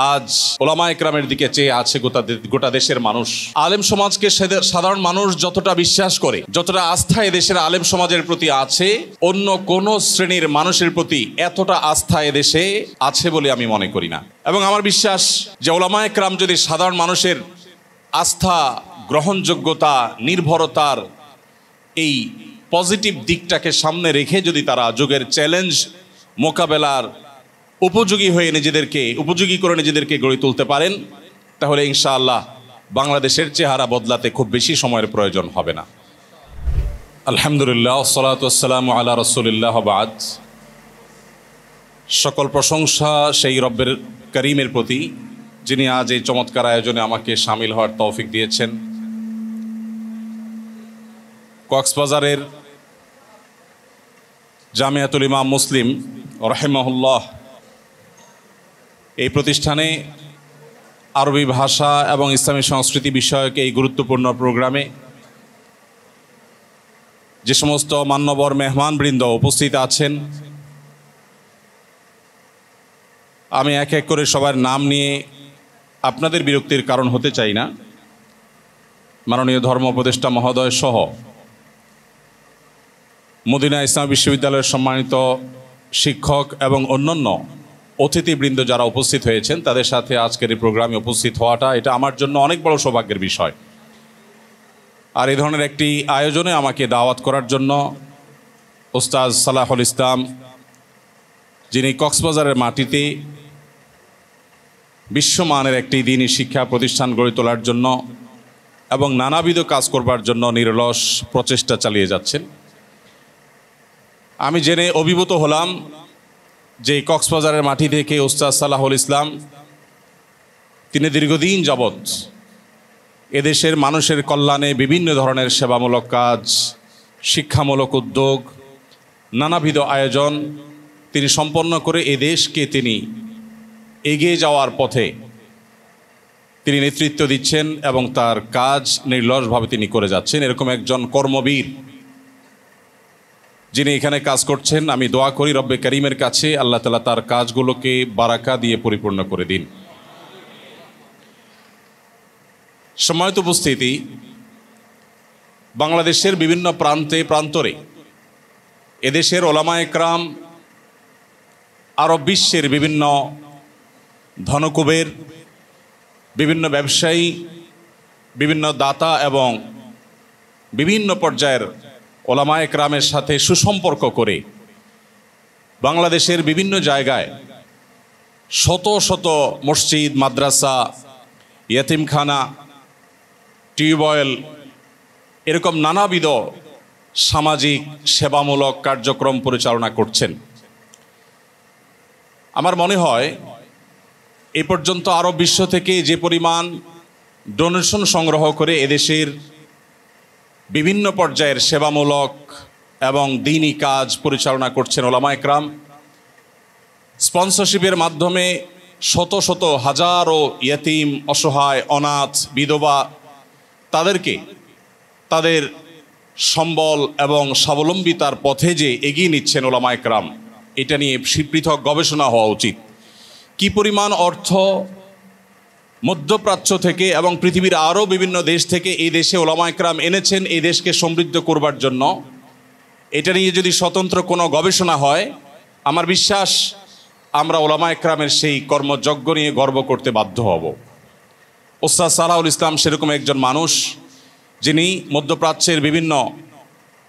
আজ ওলামায়ে কেরামের দিকে চেয়ে আছে গোটা দেশের মানুষ। আলেম সমাজকে সাধারণ মানুষ যতটা বিশ্বাস করে, যতটা আস্থা এদেশের আলেম সমাজের প্রতি আছে, অন্য কোন শ্রেণীর মানুষের প্রতি এতটা আস্থা এদেশে আছে বলে আমি মনে করি না। এবং আমার বিশ্বাস যে ওলামায়ে কেরাম যদি সাধারণ মানুষের আস্থা, গ্রহণযোগ্যতা, নির্ভরতার এই পজিটিভ দিকটাকে সামনে রেখে যদি তারা যুগের চ্যালেঞ্জ মোকাবেলার উপযোগী করে নিজেদেরকে গড়ে তুলতে পারেন, তাহলে ইনশাআল্লাহ বাংলাদেশের চেহারা বদলাতে খুব বেশি সময়ের প্রয়োজন হবে না। আলহামদুলিল্লাহ, ওয়াসসালাতু ওয়াসসালামু আলা রাসূলিল্লাহ, বাদ। সকল প্রশংসা সেই রব্বের করিমের প্রতি, যিনি আজ এই চমৎকার আয়োজনে আমাকে শামিল হওয়ার তৌফিক দিয়েছেন। কক্সবাজারের জামিয়াতুল ইমাম মুসলিম রাহিমাহুল্লাহ এই প্রতিষ্ঠানে আরবি ভাষা এবং ইসলামী সংস্কৃতি বিষয়ক এই গুরুত্বপূর্ণ প্রোগ্রামে যে সমস্ত মান্যবর মেহমানবৃন্দ উপস্থিত আছেন, আমি এক এক করে সবার নাম নিয়ে আপনাদের বিরক্তির কারণ হতে চাই না। মাননীয় ধর্ম উপদেষ্টা মহোদয় সহ মদিনা ইসলামী বিশ্ববিদ্যালয়ের সম্মানিত শিক্ষক এবং অন্যান্য অতিথিবৃন্দ যারা উপস্থিত হয়েছেন, তাদের সাথে আজকের এই প্রোগ্রামে উপস্থিত হওয়াটা এটা আমার জন্য অনেক বড় সৌভাগ্যের বিষয়। আর এই ধরনের একটি আয়োজনে আমাকে দাওয়াত করার জন্য ওস্তাদ সালাহুল ইসলাম, যিনি কক্সবাজারের মাটিতে বিশ্বমানের একটি দ্বীনী শিক্ষা প্রতিষ্ঠান গড়ে তোলার জন্য এবং নানাবিধ কাজ করবার জন্য নিরলস প্রচেষ্টা চালিয়ে যাচ্ছেন, আমি জেনে অভিভূত হলাম যে কক্সবাজারের মাটি থেকে ওস্তাদ সালাহুল ইসলাম তিনি দীর্ঘদিন যাবৎ এদেশের মানুষের কল্যাণে বিভিন্ন ধরনের সেবামূলক কাজ, শিক্ষামূলক উদ্যোগ, নানাবিধ আয়োজন তিনি সম্পন্ন করে এদেশকে তিনি এগিয়ে যাওয়ার পথে তিনি নেতৃত্ব দিচ্ছেন এবং তার কাজ নির্লসভাবে তিনি করে যাচ্ছেন। এরকম একজন কর্মবীর যিনি এখানে কাজ করছেন, আমি দোয়া করি রব্বে করিমের কাছে আল্লাহ তাআলা তার কাজগুলোকে বারাকা দিয়ে পরিপূর্ণ করে দিন। সম্মানিত উপস্থিতি, বাংলাদেশের বিভিন্ন প্রান্তরে এদেশের ওলামায়ে কেরাম আরব বিশ্বের বিভিন্ন ধনকুবের, বিভিন্ন ব্যবসায়ী, বিভিন্ন দাতা এবং বিভিন্ন পর্যায়ের ওলামায়ে কেরামের সাথে সুসম্পর্ক করে বাংলাদেশের বিভিন্ন জায়গায় শত শত মসজিদ, মাদ্রাসা, ইয়েতিমখানা, টিউবওয়েল, এরকম নানাবিধ সামাজিক সেবামূলক কার্যক্রম পরিচালনা করছেন। আমার মনে হয় এ পর্যন্ত আরব বিশ্ব থেকে যে পরিমাণ ডোনেশন সংগ্রহ করে এদেশের বিভিন্ন পর্যায়ের সেবামূলক এবং দ্বীনী কাজ পরিচালনা করছেন ওলামায়ে কেরাম, স্পন্সরশিপের মাধ্যমে শত শত হাজারো ইয়েতিম, অসহায়, অনাথ, বিধবা তাদেরকে তাদের সম্বল এবং স্বাবলম্বিতার পথে যে এগিয়ে নিচ্ছেন ওলামায়ে কেরাম, এটা নিয়ে পৃথক গবেষণা হওয়া উচিত। কি পরিমাণ অর্থ মধ্যপ্রাচ্য থেকে এবং পৃথিবীর আরও বিভিন্ন দেশ থেকে এই দেশে ওলামায়ে কেরাম এনেছেন এই দেশকে সমৃদ্ধ করবার জন্য, এটা নিয়ে যদি স্বতন্ত্র কোনো গবেষণা হয়, আমার বিশ্বাস আমরা ওলামায়ে কেরামের সেই কর্মযজ্ঞ নিয়ে গর্ব করতে বাধ্য হব। ওস্তাদ সালাহুল ইসলাম সেরকম একজন মানুষ, যিনি মধ্যপ্রাচ্যের বিভিন্ন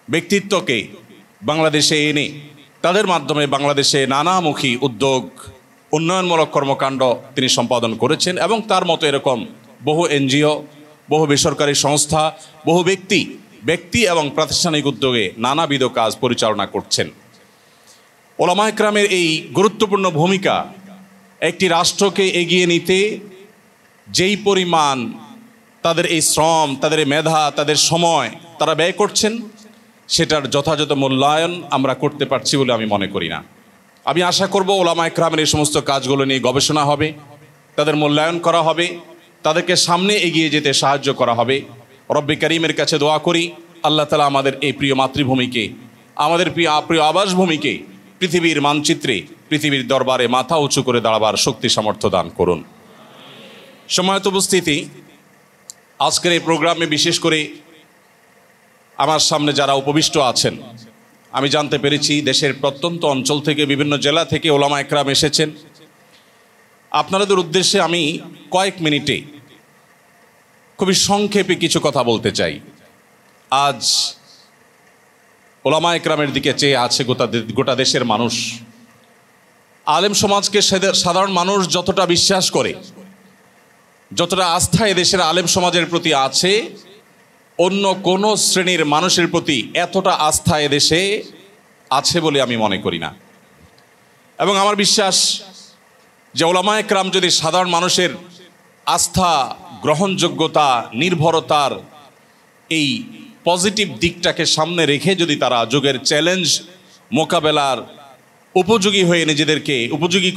ব্যক্তিত্বকে বাংলাদেশে এনে তাদের মাধ্যমে বাংলাদেশে নানামুখী উদ্যোগ, উন্নয়নমূলক কর্মকাণ্ড তিনি সম্পাদন করেছেন এবং তার মতো এরকম বহু এনজিও, বহু বেসরকারি সংস্থা, বহু ব্যক্তি এবং প্রাতিষ্ঠানিক উদ্যোগে নানাবিধ কাজ পরিচালনা করছেন। ওলামায়ে কেরামের এই গুরুত্বপূর্ণ ভূমিকা একটি রাষ্ট্রকে এগিয়ে নিতে যেই পরিমাণ তাদের এই শ্রম, তাদের মেধা, তাদের সময় তারা ব্যয় করছেন, সেটার যথাযথ মূল্যায়ন আমরা করতে পারছি বলে আমি মনে করি না। আমি আশা করব ওলামায়ে কেরামের এই সমস্ত কাজগুলো নিয়ে গবেষণা হবে, তাদের মূল্যায়ন করা হবে, তাদেরকে সামনে এগিয়ে যেতে সাহায্য করা হবে। রব্বে করিমের কাছে দোয়া করি আল্লাহ তাআলা আমাদের এই প্রিয় মাতৃভূমিকে, আমাদের প্রিয় আবাসভূমিকে পৃথিবীর মানচিত্রে, পৃথিবীর দরবারে মাথা উঁচু করে দাঁড়াবার শক্তি সামর্থ্য দান করুন। সম্মানিত উপস্থিতি, আজকের এই প্রোগ্রামে বিশেষ করে আমার সামনে যারা উপবিষ্ট আছেন, আমি জানতে পেরেছি দেশের প্রত্যন্ত অঞ্চল থেকে, বিভিন্ন জেলা থেকে ওলামা একরাম এসেছেন। আপনাদের উদ্দেশ্যে আমি কয়েক মিনিটে খুবই সংক্ষেপে কিছু কথা বলতে চাই। আজ ওলামা একরামের দিকে চেয়ে আছে গোটা দেশের মানুষ। আলেম সমাজকে সাধারণ মানুষ যতটা বিশ্বাস করে, যতটা আস্থা এদেশের আলেম সমাজের প্রতি আছে, অন্য কোনো শ্রেণীর মানুষের প্রতি এতটা আস্থা এদেশে আছে বলে আমি মনে করি না। এবং আমার বিশ্বাস যে ওলামা একরাম যদি সাধারণ মানুষের আস্থা, গ্রহণযোগ্যতা, নির্ভরতার এই পজিটিভ দিকটাকে সামনে রেখে যদি তারা যুগের চ্যালেঞ্জ মোকাবেলার উপযোগী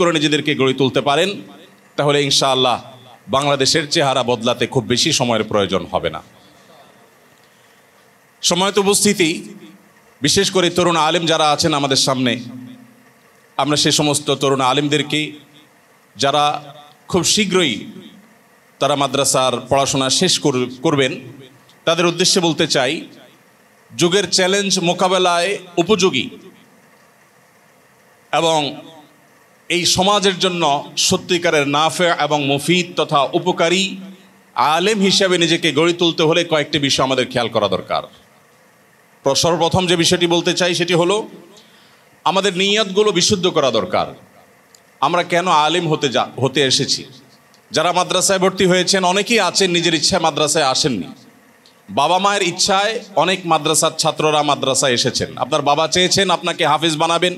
করে নিজেদেরকে গড়ে তুলতে পারেন, তাহলে ইনশাআল্লাহ বাংলাদেশের চেহারা বদলাতে খুব বেশি সময়ের প্রয়োজন হবে না। সময়ত উপস্থিতি, বিশেষ করে তরুণ আলেম যারা আছেন আমাদের সামনে, আমরা সে সমস্ত তরুণ আলেমদেরকে যারা খুব শীঘ্রই তারা মাদ্রাসার পড়াশোনা শেষ করবেন, তাদের উদ্দেশ্যে বলতে চাই, যুগের চ্যালেঞ্জ মোকাবেলায় উপযোগী এবং এই সমাজের জন্য সত্যিকারের নাফে এবং মুফিদ তথা উপকারী আলেম হিসাবে নিজেকে গড়ে তুলতে হলে কয়েকটি বিষয় আমাদের খেয়াল করা দরকার। সর্বপ্রথম যে বিষয়টি বলতে চাই সেটি হলো আমাদের নিয়তগুলো বিশুদ্ধ করা দরকার। আমরা কেন আলেম হতে এসেছি? যারা মাদ্রাসায় ভর্তি হয়েছেন অনেকেই আছেন নিজের ইচ্ছায় মাদ্রাসায় আসেননি, বাবা মায়ের ইচ্ছায় অনেক মাদ্রাসার ছাত্ররা মাদ্রাসায় এসেছেন। আপনার বাবা চেয়েছেন আপনাকে হাফিজ বানাবেন,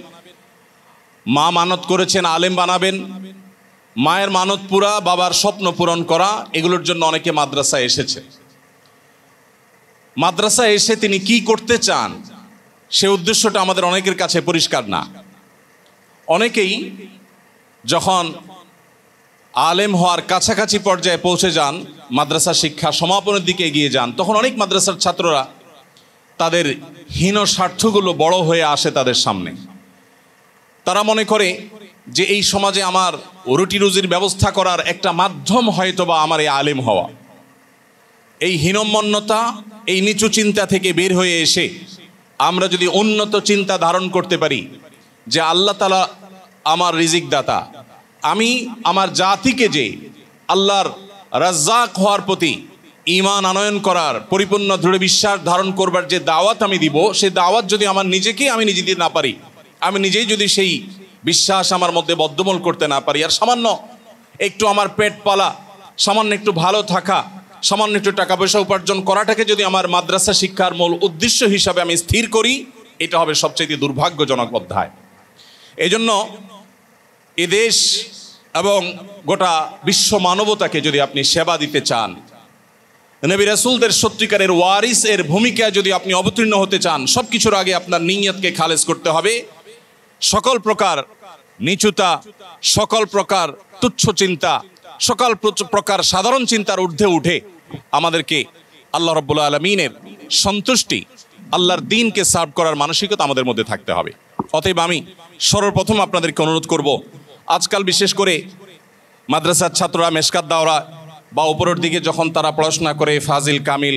মা মানত করেছেন আলেম বানাবেন, মায়ের মানত পুরা, বাবার স্বপ্ন পূরণ করা, এগুলোর জন্য অনেকে মাদ্রাসায় এসেছে। মাদ্রাসায় এসে তিনি কি করতে চান সে উদ্দেশ্যটা আমাদের অনেকের কাছে পরিষ্কার না। অনেকেই যখন আলেম হওয়ার কাছাকাছি পর্যায়ে পৌঁছে যান, মাদ্রাসা শিক্ষা সমাপনের দিকে এগিয়ে যান, তখন অনেক মাদ্রাসার ছাত্ররা তাদের হীন স্বার্থগুলো বড় হয়ে আসে তাদের সামনে। তারা মনে করে যে এই সমাজে আমার রুটি রুজির ব্যবস্থা করার একটা মাধ্যম হয়তোবা আমার এই আলেম হওয়া। এই হীনমন্যতা, এই নিচু চিন্তা থেকে বের হয়ে এসে আমরা যদি উন্নত চিন্তা ধারণ করতে পারি যে আল্লাহ তাআলা আমার রিজিক দাতা, আমি আমার জাতিকে যে আল্লাহর রাজ্জাক হওয়ার প্রতি ঈমান আনয়ন করার, পরিপূর্ণ দৃঢ় বিশ্বাস ধারণ করবার যে দাওয়াত আমি দিব, সেই দাওয়াত যদি আমার আমি নিজে দিতে না পারি, আমি নিজেই যদি সেই বিশ্বাস আমার মধ্যে বদ্ধমূল করতে না পারি, আর সামান্য একটু আমার পেট পালা, সামান্য একটু ভালো থাকা, সামান্য একটু টাকা পয়সা উপার্জন করাটাকে যদি আমার মাদ্রাসা শিক্ষার মূল উদ্দেশ্য হিসাবে আমি স্থির করি, এটা হবে সবচেয়ে দুর্ভাগ্যজনক অধ্যায়। এই জন্য এদেশ এবং গোটা বিশ্ব মানবতাকে যদি আপনি সেবা দিতে চান, নবী রাসূলদের সত্যিকারের ওয়ারিস এর ভূমিকায় যদি আপনি অবতীর্ণ হতে চান, সব কিছুর আগে আপনার নিয়তকে খালেজ করতে হবে। সকল প্রকার নিচুতা, সকল প্রকার তুচ্ছ চিন্তা, সকল প্রকার সাধারণ চিন্তার ঊর্ধ্বে উঠে আমাদেরকে আল্লাহ রাব্বুল আলামিনের সন্তুষ্টি, আল্লাহর দ্বীনকে সার্ভ করার মানসিকতা আমাদের মধ্যে থাকতে হবে। অতএব আমি সর্বপ্রথম আপনাদেরকে অনুরোধ করব, আজকাল বিশেষ করে মাদ্রাসার ছাত্ররা মেশকাত দাওরা বা উপরের দিকে যখন তারা পড়াশোনা করে ফাজিল কামিল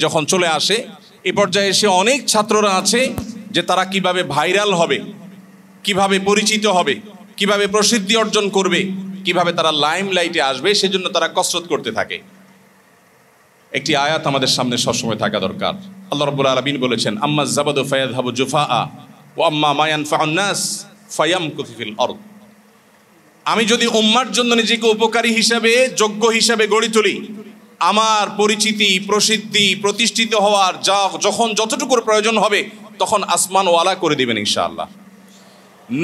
যখন চলে আসে, এই পর্যায়ে এসে অনেক ছাত্ররা আছে যে তারা কিভাবে ভাইরাল হবে, কিভাবে পরিচিত হবে, কিভাবে প্রসিদ্ধি অর্জন করবে, কিভাবে তারা লাইমলাইটে আসবে, সেজন্য তারা কসরত করতে থাকে। একটি আয়াত আমাদের সামনে সবসময় থাকা দরকার। আল্লাহ রাব্বুল আলামিন বলেছেন, আম্মা যাবাদু ফায়াযহাবু জুফাআ ওয়া আম্মা মা ইয়ানফাউন নাস ফায়ামকুথু ফিল আরদ। আমি যদি উম্মার জন্য নিজেকে উপকারী হিসাবে, যোগ্য হিসাবে গড়ে তুলি, আমার পরিচিতি, প্রসিদ্ধি, প্রতিষ্ঠিত হওয়ার যখন যতটুকুর প্রয়োজন হবে তখন আসমান ওয়ালা করে দিবেন ইনশাআল্লাহ।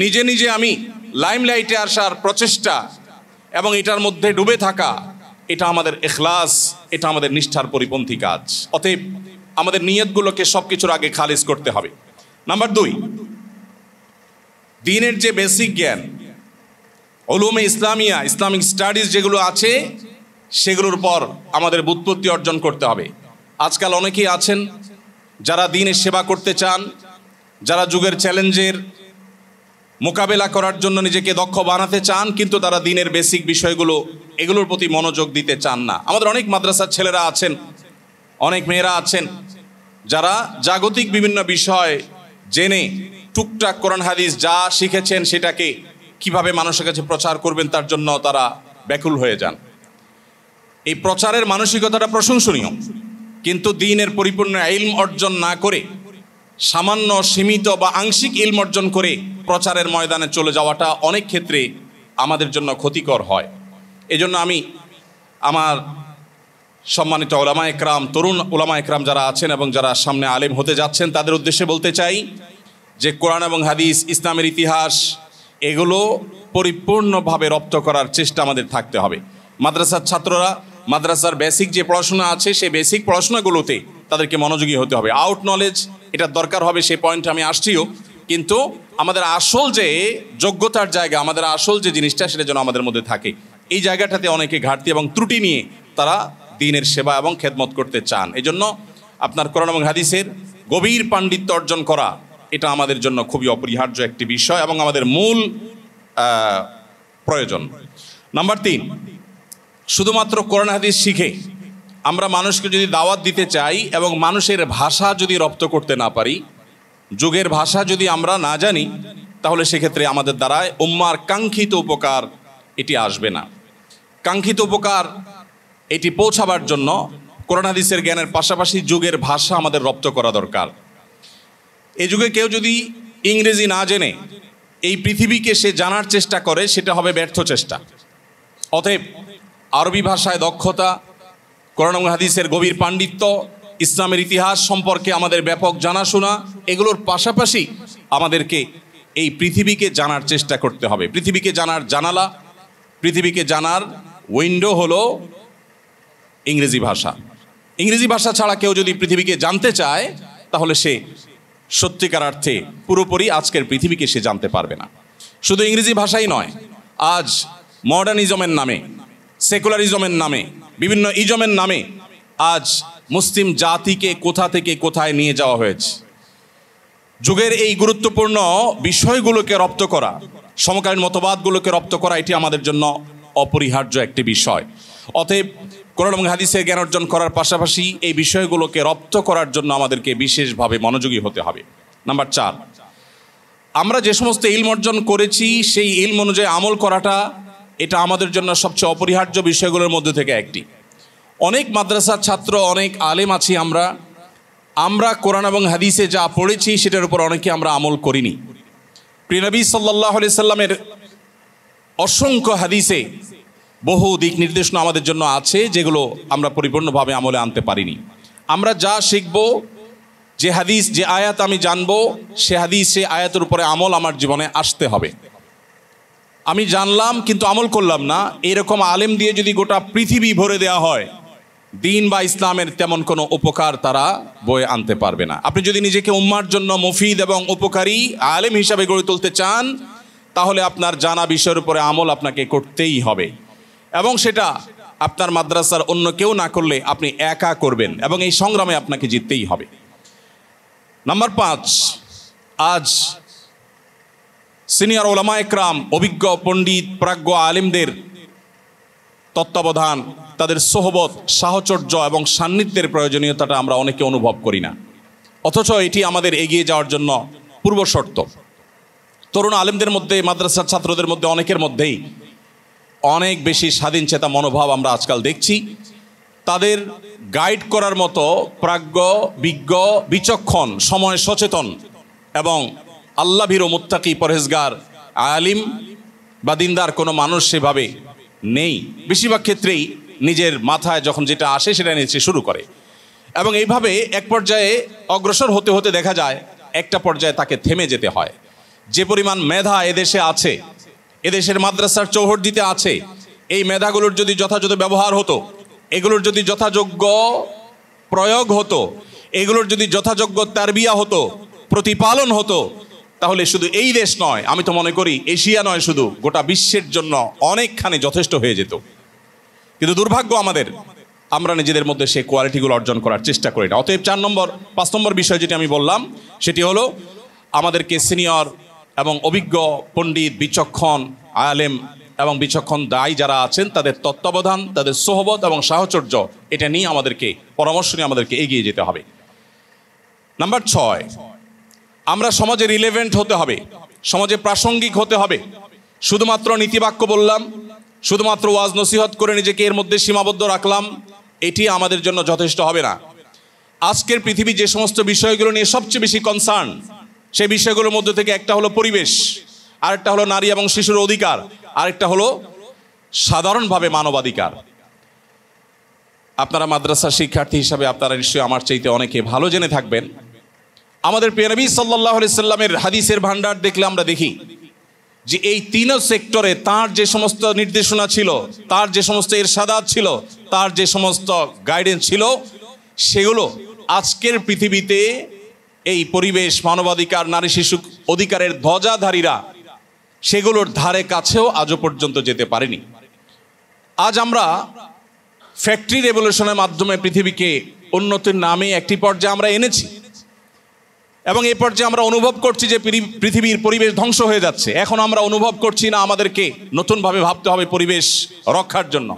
নিজে নিজে আমি লাইমলাইটে আসার প্রচেষ্টা এবং এটার মধ্যে ডুবে থাকা, এটা আমাদের ইখলাস, এটা আমাদের নিষ্ঠার পরিপন্থী কাজ। অতএব আমাদের নিয়তগুলোকে সব কিছুর আগে খালিজ করতে হবে। নাম্বার 2, দ্বীনের যে বেসিক জ্ঞান, উলুমে ইসলামিয়া, ইসলামিক স্টাডিজ যেগুলো আছে, সেগুলোর পর আমাদের ব্যুৎপত্তি অর্জন করতে হবে। আজকাল অনেকেই আছেন যারা দ্বীনের সেবা করতে চান, যারা যুগের চ্যালেঞ্জের মোকাবেলা করার জন্য নিজেকে দক্ষ বানাতে চান, কিন্তু তারা দিনের বেসিক বিষয়গুলো এগুলোর প্রতি মনোযোগ দিতে চান না। আমাদের অনেক মাদ্রাসার ছেলেরা আছেন, অনেক মেয়েরা আছেন যারা জাগতিক বিভিন্ন বিষয় জেনে টুকটাক কোরআন হাদিস যা শিখেছেন সেটাকে কিভাবে মানুষের কাছে প্রচার করবেন তার জন্য তারা ব্যাকুল হয়ে যান। এই প্রচারের মানসিকতাটা প্রশংসনীয়, কিন্তু দ্বীনের পরিপূর্ণ ইলম অর্জন না করে সামান্য সীমিত বা আংশিক ইলম অর্জন করে প্রচারের ময়দানে চলে যাওয়াটা অনেক ক্ষেত্রে আমাদের জন্য ক্ষতিকর হয়। এজন্য আমি আমার সম্মানিত ওলামা একরাম, তরুণ ওলামা একরাম যারা আছেন এবং যারা সামনে আলেম হতে যাচ্ছেন তাদের উদ্দেশ্যে বলতে চাই যে কোরআন এবং হাদিস, ইসলামের ইতিহাস এগুলো পরিপূর্ণভাবে রপ্ত করার চেষ্টা আমাদের থাকতে হবে। মাদ্রাসার ছাত্ররা মাদ্রাসার বেসিক যে পড়াশোনা আছে সেই বেসিক পড়াশোনাগুলোতে তাদেরকে মনোযোগী হতে হবে। আউট নলেজ এটা দরকার হবে, সেই পয়েন্টে আমি আসছিও, কিন্তু আমাদের আসল যে যোগ্যতার জায়গা, আমাদের আসল যে জিনিসটা সেটা যেন আমাদের মধ্যে থাকে। এই জায়গাটাতে অনেকে ঘাটতি এবং ত্রুটি নিয়ে তারা দ্বীনের সেবা এবং খেদমত করতে চান। এই জন্য আপনার কোরআন এবং হাদিসের গভীর পাণ্ডিত্য অর্জন করা এটা আমাদের জন্য খুবই অপরিহার্য একটি বিষয় এবং আমাদের মূল প্রয়োজন। নাম্বার 3, শুধুমাত্র কোরআন হাদিস শিখে আমরা মানুষকে যদি দাওয়াত দিতে চাই এবং মানুষের ভাষা যদি রপ্ত করতে না পারি, যুগের ভাষা যদি আমরা না জানি, তাহলে সেক্ষেত্রে আমাদের দ্বারায় উম্মার কাঙ্ক্ষিত উপকার এটি আসবে না। কাঙ্ক্ষিত উপকার এটি পৌঁছাবার জন্য কোরআন হাদিসের জ্ঞানের পাশাপাশি যুগের ভাষা আমাদের রপ্ত করা দরকার। এই যুগে কেউ যদি ইংরেজি না জেনে এই পৃথিবীকে সে জানার চেষ্টা করে, সেটা হবে ব্যর্থ চেষ্টা। অতএব আরবি ভাষায় দক্ষতা, কোরআন এবং হাদিসের গভীর পাণ্ডিত্য, ইসলামের ইতিহাস সম্পর্কে আমাদের ব্যাপক জানাশোনা, এগুলোর পাশাপাশি আমাদেরকে এই পৃথিবীকে জানার চেষ্টা করতে হবে। পৃথিবীকে জানার জানালা, পৃথিবীকে জানার উইন্ডো হলো ইংরেজি ভাষা। ইংরেজি ভাষা ছাড়া কেউ যদি পৃথিবীকে জানতে চায় তাহলে সে সত্যিকার অর্থে পুরোপুরি আজকের পৃথিবীকে সে জানতে পারবে না। শুধু ইংরেজি ভাষাই নয়, আজ মডার্নিজমের নামে, সেকুলারিজমের নামে, বিভিন্ন ইজমের নামে আজ মুসলিম জাতিকে কোথা থেকে কোথায় নিয়ে যাওয়া হয়েছে। যুগের এই গুরুত্বপূর্ণ বিষয়গুলোকে রপ্ত করা, সমকালীন মতবাদগুলোকে রপ্ত করা, এটি আমাদের জন্য অপরিহার্য একটি বিষয়। অতএব কোরআন এবং হাদিসের জ্ঞান অর্জন করার পাশাপাশি এই বিষয়গুলোকে রপ্ত করার জন্য আমাদেরকে বিশেষভাবে মনোযোগী হতে হবে। নাম্বার 4, আমরা যে সমস্ত ইলম অর্জন করেছি সেই ইলম অনুযায়ী আমল করাটা এটা আমাদের জন্য সবচেয়ে অপরিহার্য বিষয়গুলোর মধ্যে থেকে একটি। অনেক মাদ্রাসার ছাত্র, অনেক আলেম আছি আমরা কোরআন এবং হাদিসে যা পড়েছি সেটার উপর অনেকে আমরা আমল করিনি। প্রিয় নবী সাল্লাল্লাহু আলাইহি সাল্লামের অসংখ্য হাদিসে বহু দিক নির্দেশনা আমাদের জন্য আছে যেগুলো আমরা পরিপূর্ণভাবে আমলে আনতে পারিনি। আমরা যা শিখব, যে হাদিস, যে আয়াত আমি জানবো, সে হাদিস, সে আয়াতের উপরে আমল আমার জীবনে আসতে হবে। আমি জানলাম কিন্তু আমল করলাম না, এরকম আলেম দিয়ে যদি গোটা পৃথিবী ভরে দেওয়া হয়, দ্বীন বা ইসলামের তেমন কোনো উপকার তারা বয়ে আনতে পারবে না। আপনি যদি নিজেকে উম্মার জন্য মুফিদ এবং উপকারী আলেম হিসাবে গড়ে তুলতে চান, তাহলে আপনার জানা বিষয়ের উপরে আমল আপনাকে করতেই হবে, এবং সেটা আপনার মাদ্রাসার অন্য কেউ না করলে আপনি একা করবেন, এবং এই সংগ্রামে আপনাকে জিততেই হবে। নাম্বার 5, আজ সিনিয়র ওলামা একরাম, অভিজ্ঞ পণ্ডিত প্রাজ্ঞ আলেমদের তত্ত্বাবধান, তাদের সোহবত, সাহচর্য এবং সান্নিধ্যের প্রয়োজনীয়তাটা আমরা অনেকে অনুভব করি না, অথচ এটি আমাদের এগিয়ে যাওয়ার জন্য পূর্ব শর্ত। তরুণ আলেমদের মধ্যে, মাদ্রাসার ছাত্রদের মধ্যে অনেকের মধ্যেই অনেক বেশি স্বাধীন চেতা মনোভাব আমরা আজকাল দেখছি। তাদের গাইড করার মতো প্রাজ্ঞ, বিজ্ঞ, বিচক্ষণ, সময় সচেতন এবং আল্লাহ ভীরু, মুত্তাকি, পরহেজগার আলিম বা দিনদার কোনো মানুষ সেভাবে নেই। বেশিরভাগ ক্ষেত্রেই নিজের মাথায় যখন যেটা আসে সেটা নিতে শুরু করে, এবং এইভাবে এক পর্যায়ে অগ্রসর হতে হতে দেখা যায় একটা পর্যায়ে তাকে থেমে যেতে হয়। যে পরিমাণ মেধা এদেশে আছে, এদেশের মাদ্রাসার চৌহদ্দিতে আছে, এই মেধাগুলোর যদি যথাযথ ব্যবহার হতো, এগুলোর যদি যথাযোগ্য প্রয়োগ হতো, এগুলোর যদি যথাযোগ্য তারবিয়া হতো, প্রতিপালন হতো, তাহলে শুধু এই দেশ নয়, আমি তো মনে করি এশিয়া নয়, শুধু গোটা বিশ্বের জন্য অনেকখানি যথেষ্ট হয়ে যেত। কিন্তু দুর্ভাগ্য আমাদের, আমরা নিজেদের মধ্যে সেই কোয়ালিটিগুলো অর্জন করার চেষ্টা করি না। অতএব 5 নম্বর বিষয় যেটি আমি বললাম সেটি হলো আমাদেরকে সিনিয়র এবং অভিজ্ঞ পণ্ডিত, বিচক্ষণ আলেম এবং বিচক্ষণ দায়ী যারা আছেন তাদের তত্ত্বাবধান, তাদের সোহবত এবং সাহচর্য, এটা নিয়ে আমাদেরকে পরামর্শ নিয়ে আমাদেরকে এগিয়ে যেতে হবে। নাম্বার 6, আমরা সমাজে রিলেভেন্ট হতে হবে, সমাজে প্রাসঙ্গিক হতে হবে। শুধুমাত্র নীতিবাক্য বললাম, শুধুমাত্র ওয়াজ নসিহত করে নিজেকে এর মধ্যে সীমাবদ্ধ রাখলাম, এটি আমাদের জন্য যথেষ্ট হবে না। আজকের পৃথিবী যে সমস্ত বিষয়গুলো নিয়ে সবচেয়ে বেশি কনসার্ন, সেই বিষয়গুলোর মধ্যে থেকে একটা হলো পরিবেশ, আরেকটা হলো নারী এবং শিশুর অধিকার, আরেকটা হলো সাধারণভাবে মানবাধিকার। আপনারা মাদ্রাসা শিক্ষার্থী হিসাবে আপনারা নিশ্চয়ই আমার চাইতে অনেকে ভালো জেনে থাকবেন, আমাদের প্রিয় নবী সাল্লাল্লাহু আলাইহি সাল্লামের হাদিসের ভান্ডার দেখলে আমরা দেখি যে এই তিনও সেক্টরে তার যে সমস্ত নির্দেশনা ছিল, তার যে সমস্ত ইরশাদাত ছিল, তার যে সমস্ত গাইডেন্স ছিল, সেগুলো আজকের পৃথিবীতে এই পরিবেশ, মানবাধিকার, নারী শিশু অধিকারের ধ্বজাধারীরা সেগুলোর ধারে কাছেও আজও পর্যন্ত যেতে পারেনি। আজ আমরা ফ্যাক্টরি রেভলিউশনের মাধ্যমে পৃথিবীকে উন্নতির নামে একটি পর্যায়ে আমরা এনেছি এবং এই পর্যায়ে আমরা অনুভব করছি যে পৃথিবীর পরিবেশ ধ্বংস হয়ে যাচ্ছে। এখন আমরা অনুভব করছি না আমাদেরকে নতুনভাবে ভাবতে হবে পরিবেশ রক্ষার জন্য।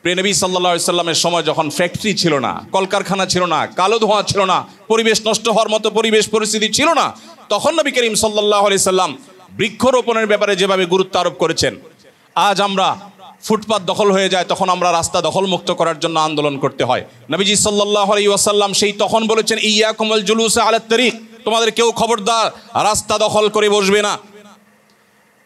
প্রিয় নবী সাল্লাল্লাহু আলাইহি সাল্লামের সময় যখন ফ্যাক্টরি ছিল না, কলকারখানা ছিল না, কালো ধোঁয়া ছিল না, পরিবেশ নষ্ট হওয়ার মতো পরিবেশ পরিস্থিতি ছিল না, তখন নবী করিম সাল্লাল্লাহু আলাইহি সাল্লাম বৃক্ষরোপণের ব্যাপারে যেভাবে গুরুত্ব আরোপ করেছেন, আজ আমরা ফুটপাত দখল হয়ে যায় তখন আমরা রাস্তা দখলমুক্ত করার জন্য আন্দোলন করতে হয়। নবীজি সাল্লাল্লাহু আলাইহি ওয়াসাল্লাম সেই তখন বলেছেন, ইয়াকুমুল জুলুস আলাত তারিক, তোমাদের কেউ খবরদার রাস্তা দখল করে বসবে না।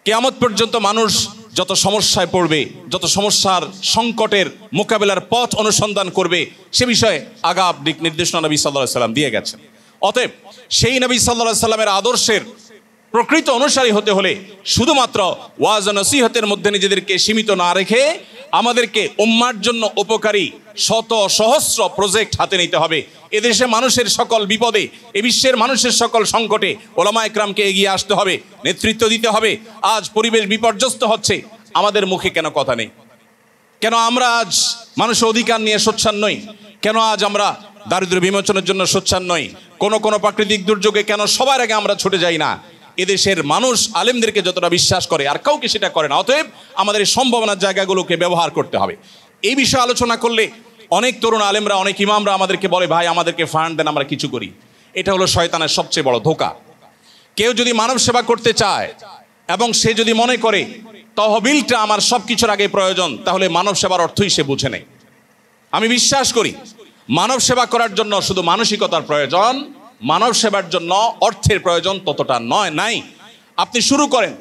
কিয়ামত পর্যন্ত মানুষ যত সমস্যায় পড়বে, যত সমস্যার সংকটের মোকাবেলার পথ অনুসন্ধান করবে, সে বিষয়ে আগাম দিক নির্দেশনা নবী সাল্লাল্লাহু আলাইহি সাল্লাম দিয়ে গেছেন। অতএব সেই নবী সাল্লাল্লাহু আলাইহি সাল্লামের আদর্শের প্রকৃত অনুসারী হতে হলে শুধুমাত্র ওয়াজ ও নসিহতের মধ্যে নিজেদেরকে সীমিত না রেখে আমাদেরকে উম্মার জন্য উপকারী শত সহস্র প্রজেক্ট হাতে নিতে হবে। এদেশে মানুষের সকল বিপদে, এ বিশ্বের মানুষের সকল সংকটে ওলামা একরামকে এগিয়ে আসতে হবে, নেতৃত্ব দিতে হবে। আজ পরিবেশ বিপর্যস্ত হচ্ছে, আমাদের মুখে কেন কথা নেই? কেন আমরা আজ মানুষের অধিকার নিয়ে সোচ্চার নই? কেন আজ আমরা দারিদ্র্য বিমোচনের জন্য সোচ্চার নই? কোনো প্রাকৃতিক দুর্যোগে কেন সবার আগে আমরা ছুটে যাই না? এদেশের মানুষ আলেমদেরকে যতটা বিশ্বাস করে আর কাউকে সেটা করে না। অতএব আমাদের এই সম্ভাবনার জায়গাগুলোকে ব্যবহার করতে হবে। এই বিষয়ে আলোচনা করলে অনেক তরুণ আলেমরা, অনেক ইমামরা আমাদেরকে বলে, ভাই আমাদেরকে ফান্ড দেন, আমরা কিছু করি। এটা হলো শয়তানের সবচেয়ে বড় ধোঁকা। কেউ যদি মানব সেবা করতে চায় এবং সে যদি মনে করে তহবিলটা আমার সব কিছুর আগে প্রয়োজন, তাহলে মানব সেবার অর্থই সে বুঝে নেই। আমি বিশ্বাস করি মানব সেবা করার জন্য শুধু মানসিকতার প্রয়োজন, মানব সেবার জন্য অর্থের প্রয়োজন ততটা নাই। আপনি শুরু করেন,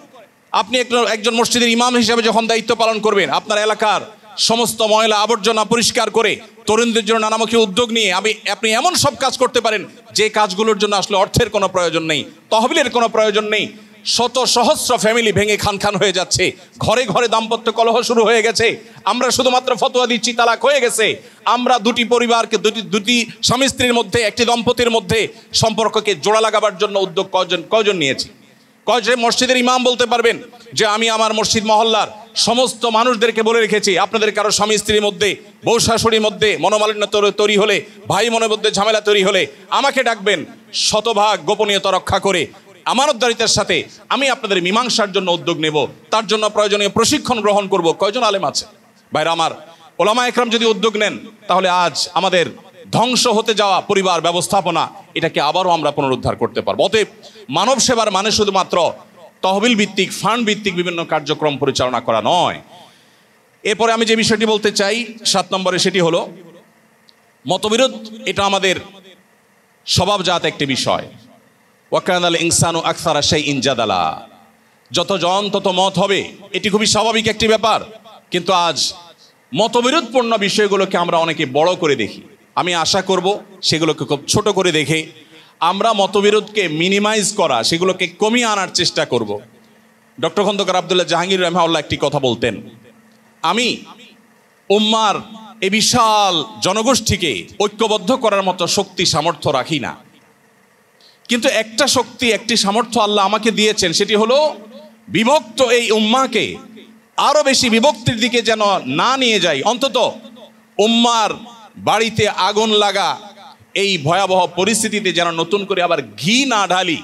আপনি একজন মসজিদের ইমাম হিসেবে যখন দায়িত্ব পালন করবেন, আপনার এলাকার সমস্ত ময়লা আবর্জনা পরিষ্কার করে তরুণদের জন্য নানামুখী উদ্যোগ নিয়ে আপনি এমন সব কাজ করতে পারেন যে কাজগুলোর জন্য আসলে অর্থের কোনো প্রয়োজন নেই, তহবিলের কোনো প্রয়োজন নেই। শত সহস্র ফ্যামিলি ভেঙে খান হয়ে যাচ্ছে, ঘরে ঘরে দাম্পত্য কলহ শুরু হয়ে গেছে। আমরা শুধুমাত্র ফতোয়া দিচ্ছি তালাক হয়ে গেছে। আমরা দুটি পরিবারকে, দুটি স্বামী স্ত্রীর মধ্যে, একটি দম্পতির মধ্যে সম্পর্ককে জোড়া লাগাবার জন্য উদ্যোগ কয়জন নিয়েছি? কয়জন মসজিদের ইমাম বলতে পারবেন যে আমি আমার মসজিদ মহল্লার সমস্ত মানুষদেরকে বলে রেখেছি, আপনাদের কারো স্বামী স্ত্রীর মধ্যে, বউ শাশুড়ির মধ্যে মনোমালিন্য তৈরি হলে, ভাই মনের মধ্যে ঝামেলা তৈরি হলে আমাকে ডাকবেন, শতভাগ গোপনীয়তা রক্ষা করে আমানতদারিতার সাথে আমি আপনাদের মীমাংসার জন্য উদ্যোগ নেব, তার জন্য প্রয়োজনীয় প্রশিক্ষণ গ্রহণ করব। কয়জন আলেম আছে? ভাইরা আমার, ওলামা একরাম যদি উদ্যোগ নেন, তাহলে আজ আমাদের ধ্বংস হতে যাওয়া পরিবার ব্যবস্থাপনা, এটাকে আবারও আমরা পুনরুদ্ধার করতে পারবো। অতএব মানব সেবার মানে শুধুমাত্র তহবিল ভিত্তিক, ফান্ড ভিত্তিক বিভিন্ন কার্যক্রম পরিচালনা করা নয়। এরপরে আমি যে বিষয়টি বলতে চাই 7 নম্বরে, সেটি হলো মতবিরোধ। এটা আমাদের স্বভাবজাত একটি বিষয়। ওয়াকানাল ইনসানু আকসারা শাইইন জাদালা, যতজন তত মত হবে, এটি খুবই স্বাভাবিক একটি ব্যাপার। কিন্তু আজ মতবিরোধপূর্ণ বিষয়গুলোকে আমরা অনেকে বড় করে দেখি। আমি আশা করব সেগুলোকে খুব ছোট করে দেখে আমরা মতবিরোধকে মিনিমাইজ করা, সেগুলোকে কমিয়ে আনার চেষ্টা করব। ডক্টর খন্দকার আব্দুল্লাহ জাহাঙ্গীর রাহিমাহুল্লাহ একটি কথা বলতেন, আমি উম্মার এই বিশাল জনগোষ্ঠীকে ঐক্যবদ্ধ করার মতো শক্তি সামর্থ্য রাখি না, কিন্তু একটা শক্তি, একটি সামর্থ্য আল্লাহ আমাকে দিয়েছেন, সেটি হলো বিভক্ত এই উম্মাকে আরো বেশি বিভক্তির দিকে যেন না নিয়ে যাই। অন্তত উম্মার বাড়িতে আগুন লাগা এই ভয়াবহ পরিস্থিতিতে যেন নতুন করে আবার ঘি না ঢালি,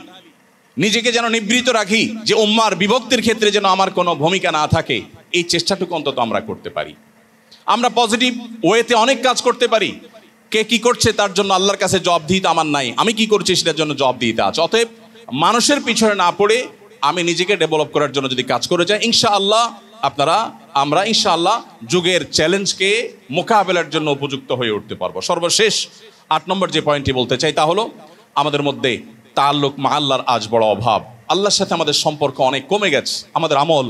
নিজেকে যেন নিবৃত রাখি যে উম্মার বিভক্তির ক্ষেত্রে যেন আমার কোনো ভূমিকা না থাকে, এই চেষ্টাটুকু অন্তত আমরা করতে পারি। আমরা পজিটিভ ওয়েতে অনেক কাজ করতে পারি। কে কি করছে তার জন্য আল্লাহর কাছে জবাবদিহিতা আমার নাই, আমি কি করছি সেটার জন্য জবাবদিহিতা আছে। অতএব মানুষের পিছনে না পড়ে আমি নিজেকে ডেভেলপ করার জন্য যদি কাজ করে যাই, ইনশাআল্লাহ আমরা ইনশাআল্লাহ যুগের চ্যালেঞ্জকে মোকাবেলার জন্য উপযুক্ত হয়ে উঠতে পারবো। সর্বশেষ 8 নম্বর যে পয়েন্টটি বলতে চাই তা হলো, আমাদের মধ্যে তাআল্লুক মা আল্লাহর আজ বড় অভাব। আল্লাহর সাথে আমাদের সম্পর্ক অনেক কমে গেছে। আমাদের আমল,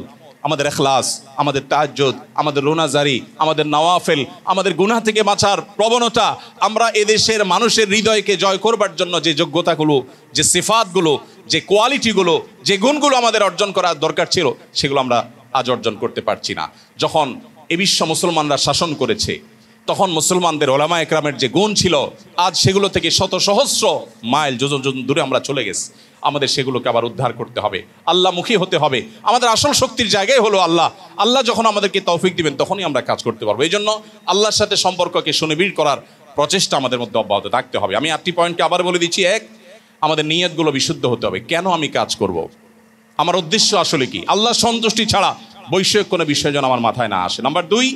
আমাদের ইখলাস, আমাদের তাহাজ্জুদ, আমাদের রোনাজারি, আমাদের নওয়াফেল, আমাদের গুনাহ থেকে বাঁচার প্রবণতা, আমরা এদেশের মানুষের হৃদয়কে জয় করবার জন্য যে যোগ্যতাগুলো, যে সিফাতগুলো, যে কোয়ালিটিগুলো, যে গুণগুলো আমাদের অর্জন করা দরকার ছিল, সেগুলো আমরা আজ অর্জন করতে পারছি না। যখন এ বিশ্ব মুসলমানরা শাসন করেছে, তখন মুসলমানদের ওলামা একরামের যে গুণ ছিল, আজ সেগুলো থেকে শত সহস্র মাইল যোজন দূরে আমরা চলে গেছি। আমাদের সেগুলোকে আবার উদ্ধার করতে হবে, আল্লাহমুখী হতে হবে। আমাদের আসল শক্তির জায়গায় হলো আল্লাহ। আল্লাহ যখন আমাদেরকে তৌফিক দিবেন তখনই আমরা কাজ করতে পারবো। এই জন্য আল্লাহর সাথে সম্পর্ককে সুনিবিড় করার প্রচেষ্টা আমাদের মধ্যে অব্যাহত থাকতে হবে। আমি 8টি পয়েন্টকে আবার বলে দিচ্ছি। 1, আমাদের নিয়তগুলো বিশুদ্ধ হতে হবে। কেন আমি কাজ করব, আমার উদ্দেশ্য আসলে কি? আল্লাহ সন্তুষ্টি ছাড়া বৈষয়িক কোনো বিষয় যেন আমার মাথায় না আসে। নাম্বার 2,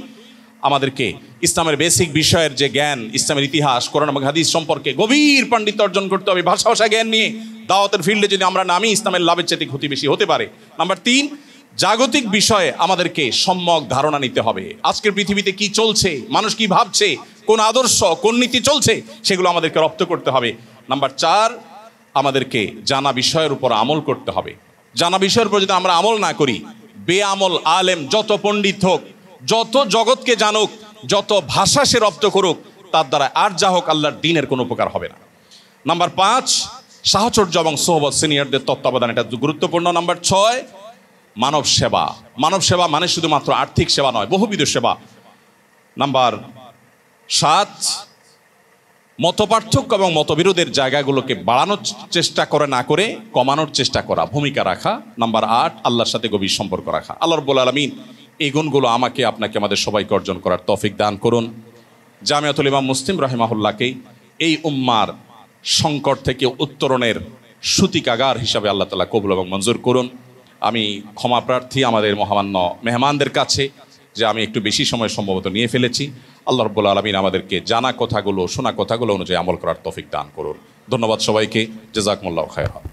আমাদেরকে ইসলামের বেসিক বিষয়ের যে জ্ঞান, ইসলামের ইতিহাস, কোরআন এবং হাদিস সম্পর্কে গভীর পাণ্ডিত্য অর্জন করতে হবে। ভাষা জ্ঞান নিয়ে দাওয়াতের ফিল্ডে যদি আমরা নামি, ইসলামের লাভের চেয়ে ক্ষতি বেশি হতে পারে। নাম্বার 3, জাগতিক বিষয়ে আমাদেরকে সম্যক ধারণা নিতে হবে। আজকের পৃথিবীতে কি চলছে, মানুষ কি ভাবছে, কোন আদর্শ, কোন নীতি চলছে, সেগুলো আমাদেরকে রপ্ত করতে হবে। নাম্বার 4, আমাদেরকে জানা বিষয়ের উপর আমল করতে হবে। জানা বিষয়ের উপর যদি আমরা আমল না করি, বেআমল আলেম যত পণ্ডিত হোক, যত জগৎকে জানুক, যত ভাষা সে রপ্ত করুক, তার দ্বারা আর যা হোক আল্লাহর দ্বীনের কোনো উপকার হবে না। নাম্বার 5, সাহচর্য এবং সোহবত, সিনিয়রদের তত্ত্বাবধান, এটা গুরুত্বপূর্ণ। নাম্বার 6, মানব সেবা। মানব সেবা মানে শুধুমাত্র আর্থিক সেবা নয়, বহুবিধ সেবা। নাম্বার 7, মতপার্থক্য এবং মতবিরোধের জায়গাগুলোকে বাড়ানোর চেষ্টা করে না করে কমানোর চেষ্টা করা, ভূমিকা রাখা। নাম্বার 8, আল্লাহর সাথে গভীর সম্পর্ক রাখা। আল্লাহ রাব্বুল আলামিন এই গুণগুলো আমাকে, আপনাকে, আমাদের সবাইকে অর্জন করার তৌফিক দান করুন। জামিয়াতুল ইমাম মুসলিম রাহিমাহুল্লাহকে এই উম্মার সংকট থেকে উত্তরণের সূতিকাগার হিসাবে আল্লাহ তাআলা কবুল এবং মঞ্জুর করুন। আমি ক্ষমা প্রার্থী আমাদের মহামান্য মেহমানদের কাছে যে আমি একটু বেশি সময় সম্ভবত নিয়ে ফেলেছি। আল্লাহ রাব্বুল আলামিন আমাদেরকে জানা কথাগুলো, শোনা কথাগুলো অনুযায়ী আমল করার তৌফিক দান করুন। ধন্যবাদ সবাইকে। জাযাকুমুল্লাহু খায়রান।